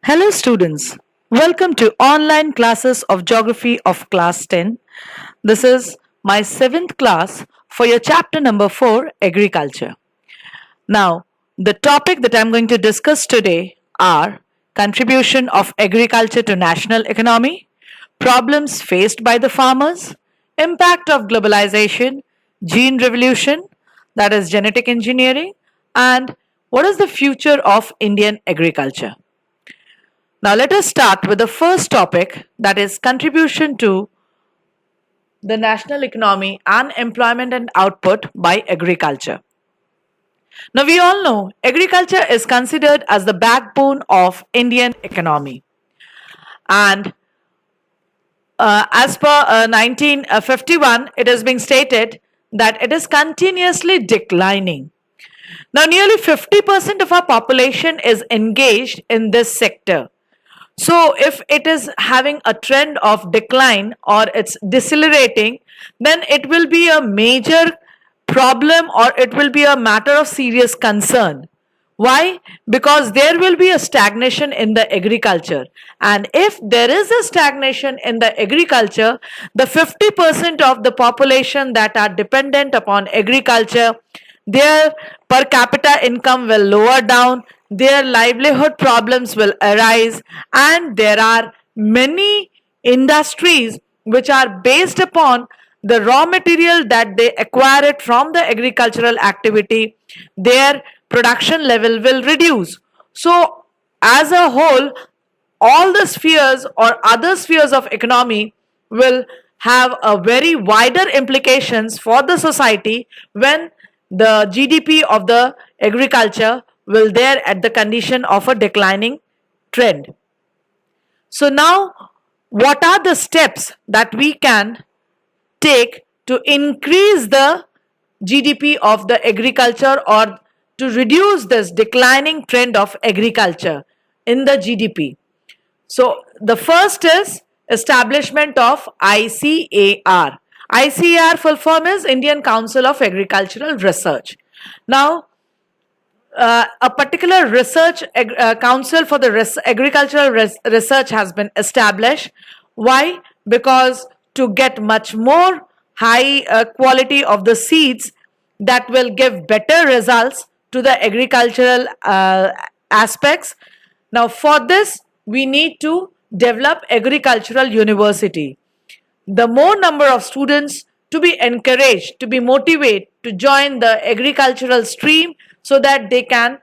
Hello students, welcome to online classes of Geography of class 10. This is my 7th class for your chapter number 4, Agriculture. Now, the topic that I'm going to discuss today are contribution of agriculture to national economy, problems faced by the farmers, impact of globalization, gene revolution, that is genetic engineering, and what is the future of Indian agriculture. Now let us start with the first topic, that is contribution to the national economy and employment and output by agriculture. Now we all know agriculture is considered as the backbone of Indian economy, and as per 1951 it is being stated that it is continuously declining. Now nearly 50% of our population is engaged in this sector. So, if it is having a trend of decline or it's decelerating, then it will be a major problem or it will be a matter of serious concern. Why? Because there will be a stagnation in the agriculture. And if there is a stagnation in the agriculture, the 50% of the population that are dependent upon agriculture, their per capita income will lower down, their livelihood problems will arise, and there are many industries which are based upon the raw material that they acquire it from the agricultural activity, their production level will reduce. So, as a whole, all the spheres or other spheres of economy will have a very wider implications for the society when the GDP of the agriculture will there at the condition of a declining trend. So now what are the steps that we can take to increase the GDP of the agriculture or to reduce this declining trend of agriculture in the GDP? So the first is establishment of ICAR. ICAR full form is Indian Council of Agricultural Research. Now, a particular research council for the agricultural research has been established. Why? Because to get much more high quality of the seeds that will give better results to the agricultural aspects. Now, for this, we need to develop agricultural university. The more number of students to be encouraged, to be motivated to join the agricultural stream so that they can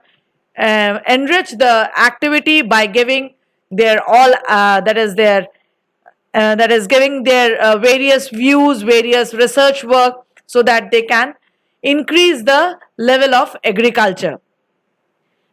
enrich the activity by giving their all that is giving their various views, various research work so that they can increase the level of agriculture.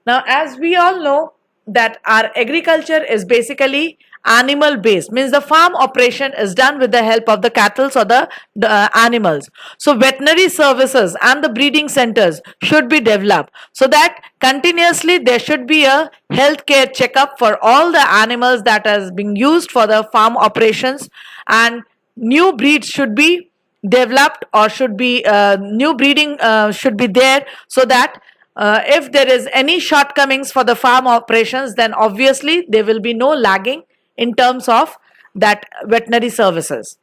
Now, as we all know that our agriculture is basically animal based, means the farm operation is done with the help of the cattle or the animals. So veterinary services and the breeding centers should be developed so that continuously there should be a healthcare checkup for all the animals that is being used for the farm operations, and new breeds should be developed or should be new breeding should be there so that if there is any shortcomings for the farm operations, then obviously there will be no lagging in terms of that veterinary services.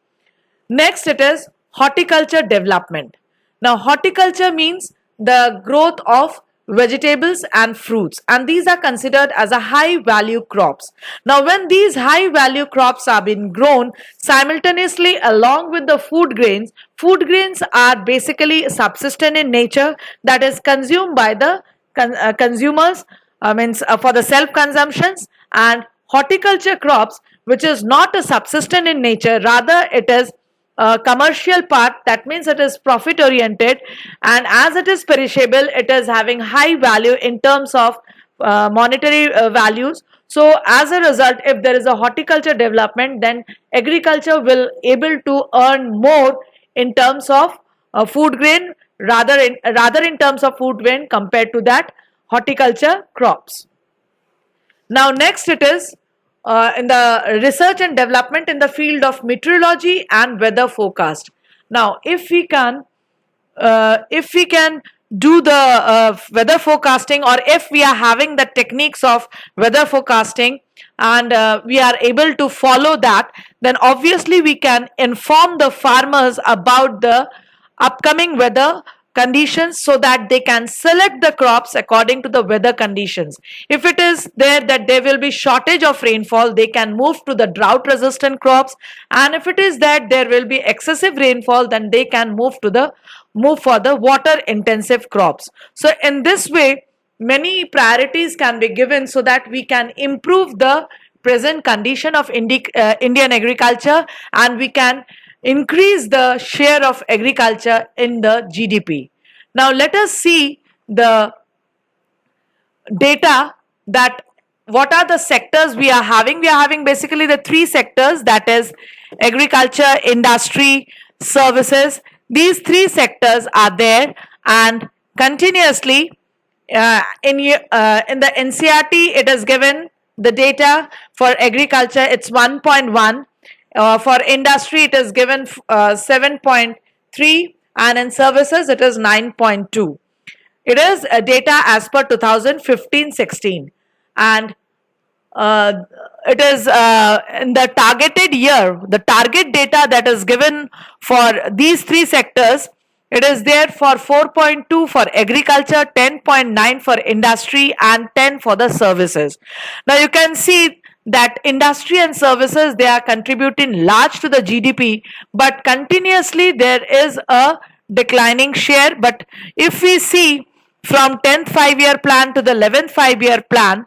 Next, it is horticulture development. Now, horticulture means the growth of vegetables and fruits, and these are considered as a high value crops. Now, when these high value crops are being grown simultaneously along with the food grains are basically subsistent in nature, that is consumed by the consumers, means for the self consumptions, and horticulture crops, which is not a subsistent in nature, rather it is a commercial part, that means it is profit oriented, and as it is perishable, it is having high value in terms of monetary values. So as a result, if there is a horticulture development, then agriculture will able to earn more in terms of food grain, rather in terms of food grain compared to that horticulture crops. Now next, it is in the research and development in the field of meteorology and weather forecast. Now if we can do the weather forecasting, or if we are having the techniques of weather forecasting, and we are able to follow that, then obviously we can inform the farmers about the upcoming weather conditions so that they can select the crops according to the weather conditions. If it is there that there will be shortage of rainfall, they can move to the drought resistant crops, and if it is that there will be excessive rainfall, then they can move for the water intensive crops. So in this way, many priorities can be given so that we can improve the present condition of Indian agriculture, and we can increase the share of agriculture in the GDP. Now let us see the data, that what are the sectors we are having. We are having basically the three sectors, that is agriculture, industry, services. These three sectors are there, and continuously in the NCRT it is given the data. For agriculture it's 1.1, for industry it is given 7.3, and in services it is 9.2. It is data as per 2015-16, and it is in the targeted year, the target data that is given for these three sectors. It is there for 4.2 for agriculture, 10.9 for industry, and 10 for the services. Now you can see that industry and services, they are contributing large to the GDP, but continuously there is a declining share. But if we see from 10th 5-year plan to the 11th 5-year plan,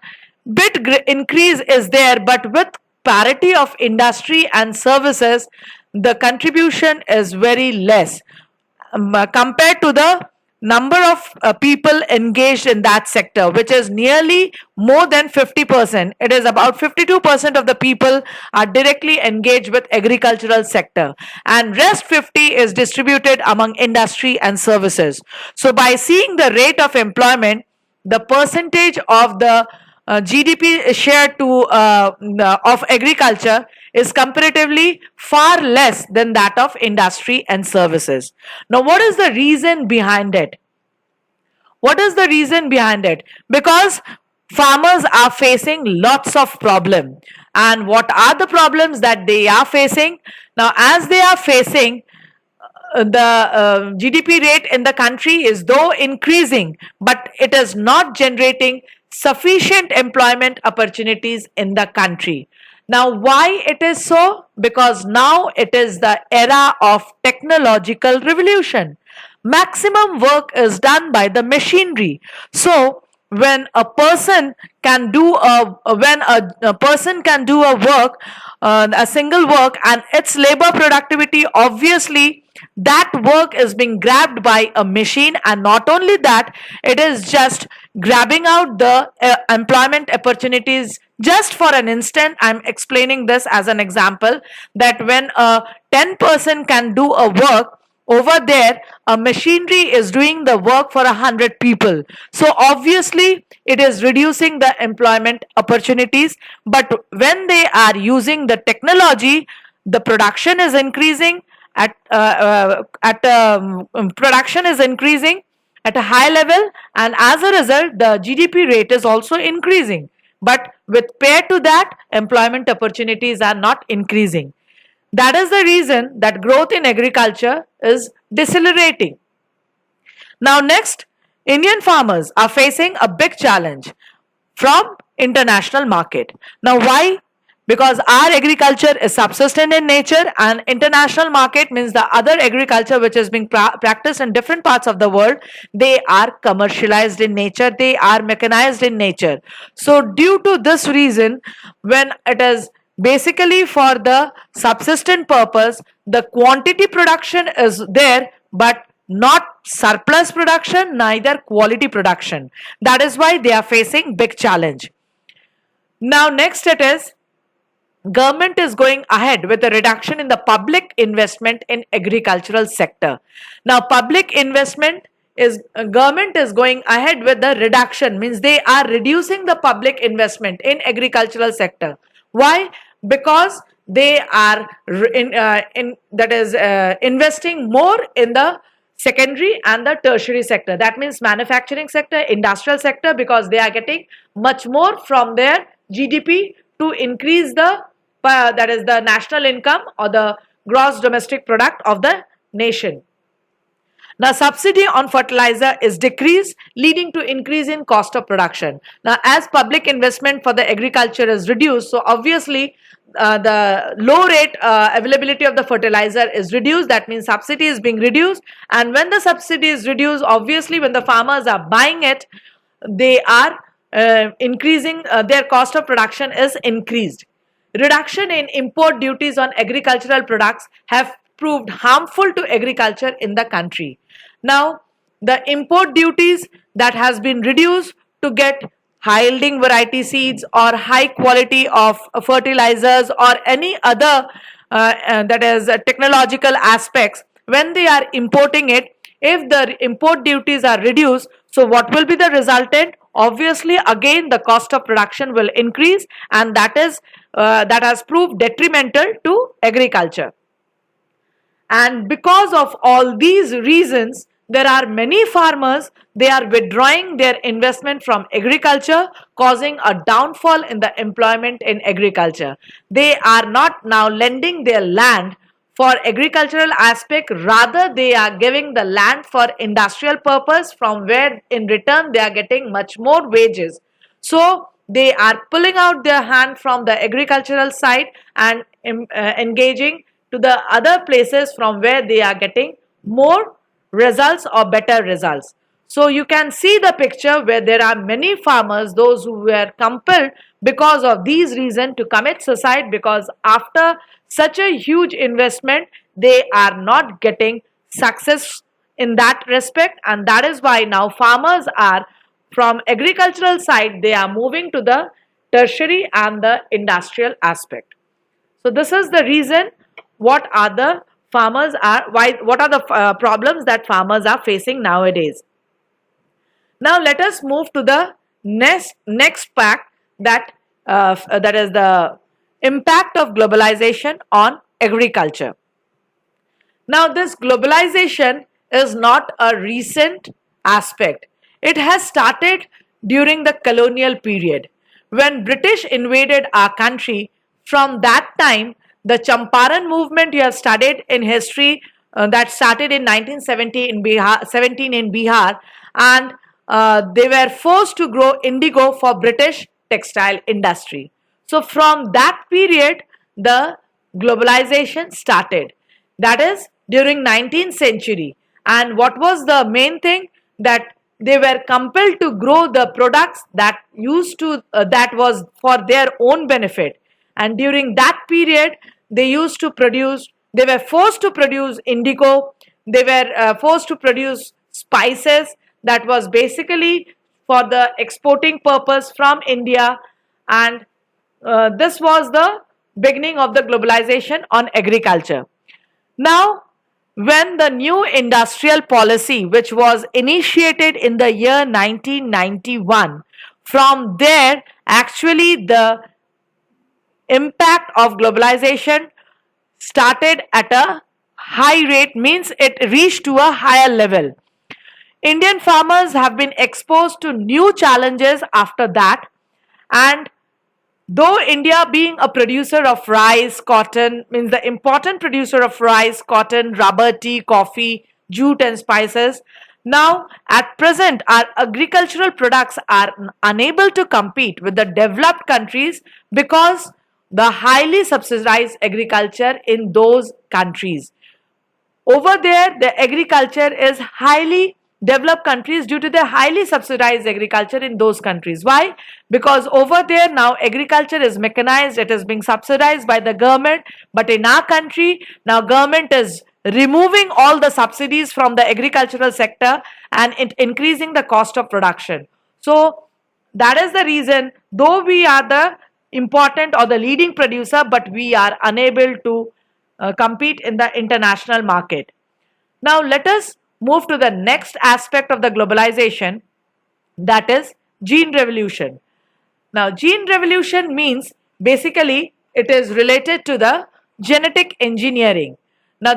bit increase is there, but with parity of industry and services, the contribution is very less compared to the number of people engaged in that sector, which is nearly more than 50%. It is about 52% of the people are directly engaged with agricultural sector, and rest 50 is distributed among industry and services. So by seeing the rate of employment, the percentage of the GDP share to of agriculture is comparatively far less than that of industry and services. Now, what is the reason behind it? What is the reason behind it? Because farmers are facing lots of problems. And what are the problems that they are facing? Now, as they are facing, the GDP rate in the country is though increasing, but it is not generating sufficient employment opportunities in the country. Now, why it is so? Because now it is the era of technological revolution. Maximum work is done by the machinery. So, when a person can do a person can do a single work, and its labor productivity, obviously that work is being grabbed by a machine, and not only that, it is just grabbing out the employment opportunities. Just for an instant, I'm explaining this as an example, that when a 10 person can do a work, over there a machinery is doing the work for 100 people. So obviously it is reducing the employment opportunities. But when they are using the technology, the production is increasing production is increasing at a high level, and as a result the GDP rate is also increasing. But with pair to that, employment opportunities are not increasing. That is the reason that growth in agriculture is decelerating. Now next, Indian farmers are facing a big challenge from international market. Now why? Because our agriculture is subsistent in nature, and international market means the other agriculture which is being practiced in different parts of the world, they are commercialized in nature, they are mechanized in nature. So due to this reason, when it is basically for the subsistent purpose, the quantity production is there, but not surplus production, neither quality production. That is why they are facing big challenge. Now next, it is government is going ahead with a reduction in the public investment in agricultural sector. Now public investment is government is going ahead with the reduction, means they are reducing the public investment in agricultural sector. Why? Because they are investing more in the secondary and the tertiary sector. That means manufacturing sector, industrial sector, because they are getting much more from their GDP to increase the that is the national income or the gross domestic product of the nation. Now, subsidy on fertilizer is decreased, leading to increase in cost of production. Now, as public investment for the agriculture is reduced, so obviously the low rate availability of the fertilizer is reduced. That means subsidy is being reduced. And when the subsidy is reduced, obviously when the farmers are buying it, they are increasing their cost of production is increased. Reduction in import duties on agricultural products have proved harmful to agriculture in the country. Now, the import duties that has been reduced to get high yielding variety seeds or high quality of fertilizers or any other that is technological aspects, when they are importing it, if the import duties are reduced, so what will be the resultant? Obviously, again the cost of production will increase, and that has proved detrimental to agriculture. And because of all these reasons, there are many farmers, they are withdrawing their investment from agriculture, causing a downfall in the employment in agriculture. They are not now lending their land for agricultural aspect, rather they are giving the land for industrial purpose, from where in return they are getting much more wages. So they are pulling out their hand from the agricultural side and engaging to the other places from where they are getting more results or better results. So you can see the picture where there are many farmers, those who were compelled because of these reasons to commit suicide, because after such a huge investment they are not getting success in that respect, and that is why now farmers are from agricultural side, they are moving to the tertiary and the industrial aspect. So this is the reason what are the farmers are why what are the problems that farmers are facing nowadays. Now let us move to the next fact, that that is the impact of globalization on agriculture. Now this globalization is not a recent aspect. It has started during the colonial period when British invaded our country. From that time, the Champaran movement you have studied in history, that started in 1970 in Bihar, 17 in Bihar, and they were forced to grow indigo for British textile industry. So from that period, the globalization started. That is during 19th century. And what was the main thing? That they were compelled to grow the products that used to that was for their own benefit. And during that period, they were forced to produce indigo. They were forced to produce spices that was basically for the exporting purpose from India. And this was the beginning of the globalization on agriculture. Now, when the new industrial policy, which was initiated in the year 1991, from there actually the impact of globalization started at a high rate, means it reached to a higher level. Indian farmers have been exposed to new challenges after that, and though India being a producer of rice, cotton, means the important producer of rice, cotton, rubber, tea, coffee, jute and spices, now at present our agricultural products are unable to compete with the developed countries because the highly subsidized agriculture in those countries. Over there, the agriculture is highly developed countries due to the highly subsidized agriculture in those countries. Why? Because over there now agriculture is mechanized, it is being subsidized by the government, but in our country now government is removing all the subsidies from the agricultural sector and increasing the cost of production. So that is the reason, though we are the important or the leading producer, but we are unable to compete in the international market. Now let us move to the next aspect of the globalization, that is gene revolution. Now gene revolution means basically it is related to the genetic engineering. Now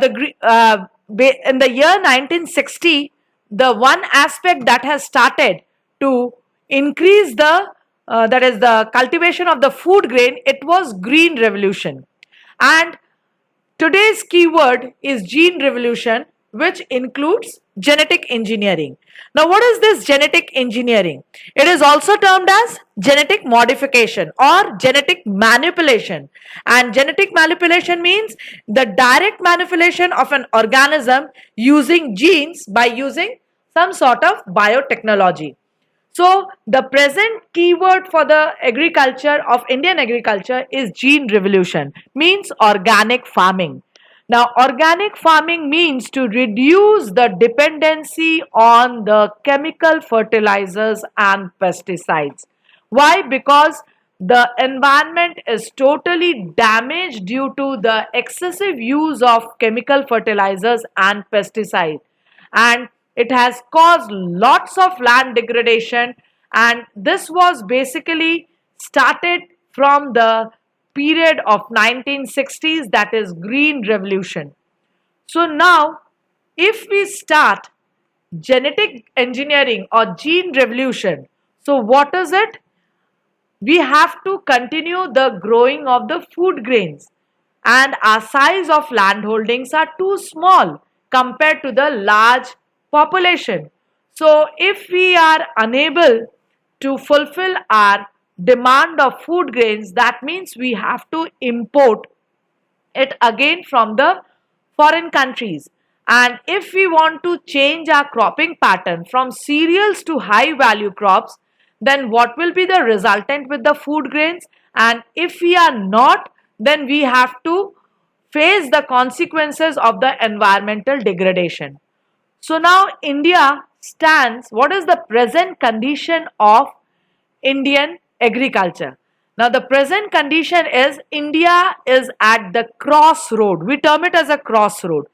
in the year 1960, the one aspect that has started to increase that is the cultivation of the food grain, it was green revolution. And today's keyword is gene revolution, which includes genetic engineering. Now, what is this genetic engineering? It is also termed as genetic modification or genetic manipulation. And genetic manipulation means the direct manipulation of an organism using genes by using some sort of biotechnology. So, the present keyword for the agriculture of Indian agriculture is gene revolution, means organic farming. Now, organic farming means to reduce the dependency on the chemical fertilizers and pesticides. Why? Because the environment is totally damaged due to the excessive use of chemical fertilizers and pesticides, and it has caused lots of land degradation, and this was basically started from the period of 1960s, that is green revolution. So now if we start genetic engineering or gene revolution, so what is it? We have to continue the growing of the food grains, and our size of land holdings are too small compared to the large population. So if we are unable to fulfill our demand of food grains, that means we have to import it again from the foreign countries. And if we want to change our cropping pattern from cereals to high value crops, then what will be the resultant with the food grains? And if we are not, then we have to face the consequences of the environmental degradation. So now India stands, what is the present condition of Indian agriculture? Now the present condition is India is at the crossroad. We term it as a crossroad.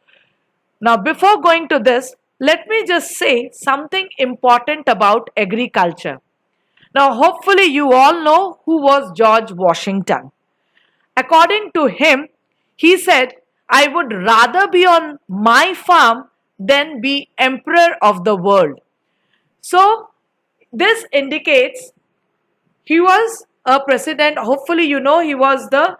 Now before going to this, let me just say something important about agriculture. Now hopefully you all know who was George Washington. According to him, he said, I would rather be on my farm than be emperor of the world. So this indicates he was a president. Hopefully you know he was the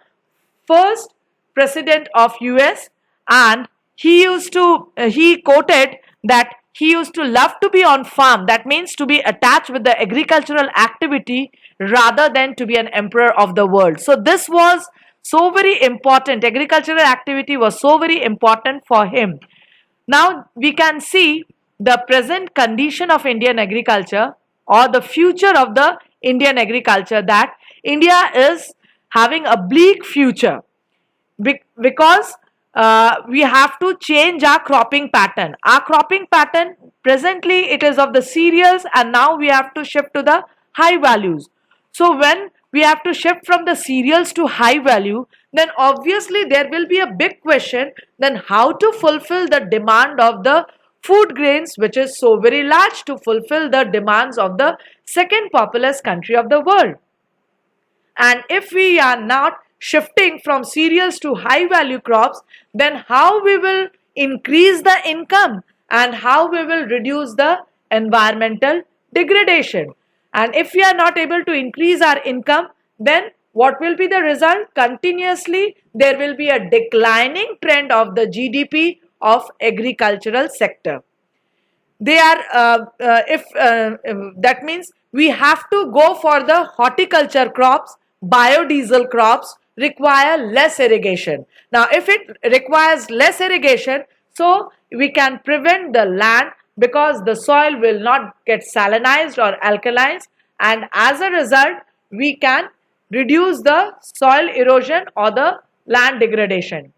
first president of US, and he quoted that he used to love to be on farm. That means to be attached with the agricultural activity rather than to be an emperor of the world. So this was so very important. Agricultural activity was so very important for him. Now we can see the present condition of Indian agriculture or the future of the Indian agriculture, that India is having a bleak future because we have to change our cropping pattern. Our cropping pattern presently it is of the cereals, and now we have to shift to the high values. So when we have to shift from the cereals to high value, then obviously there will be a big question, then how to fulfill the demand of the food grains, which is so very large, to fulfill the demands of the second populous country of the world. And if we are not shifting from cereals to high value crops, then how we will increase the income and how we will reduce the environmental degradation? And if we are not able to increase our income, then what will be the result? Continuously there will be a declining trend of the GDP of agricultural sector. They are that means we have to go for the horticulture crops. Biodiesel crops require less irrigation. Now if it requires less irrigation, so we can prevent the land, because the soil will not get salinized or alkalized, and as a result we can reduce the soil erosion or the land degradation.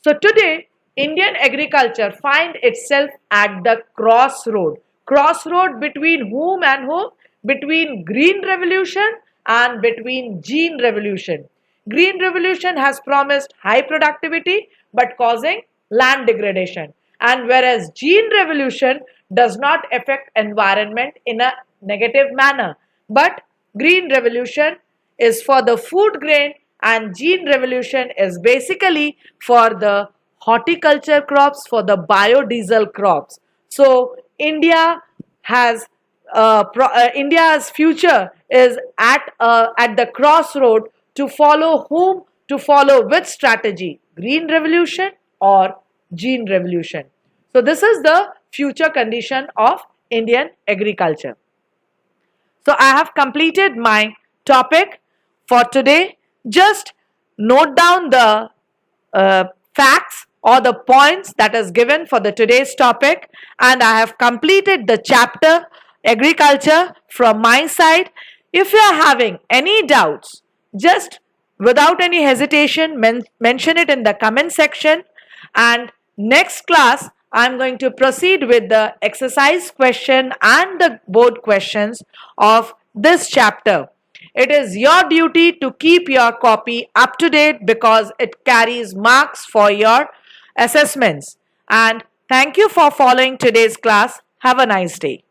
So today Indian agriculture find itself at the crossroad. Crossroad between whom and whom? Between green revolution and between gene revolution. Green revolution has promised high productivity but causing land degradation, and whereas gene revolution does not affect environment in a negative manner, but green revolution is for the food grain and gene revolution is basically for the horticulture crops, for the biodiesel crops. So India's future is at the crossroad to follow whom, to follow which strategy, green revolution or gene revolution. So this is the future condition of Indian agriculture. So I have completed my topic for today. Just note down the facts or the points that is given for the today's topic, and I have completed the chapter agriculture from my side. If you are having any doubts, just without any hesitation mention it in the comment section, and next class I'm going to proceed with the exercise question and the board questions of this chapter. It is your duty to keep your copy up to date because it carries marks for your assessments. And thank you for following today's class. Have a nice day.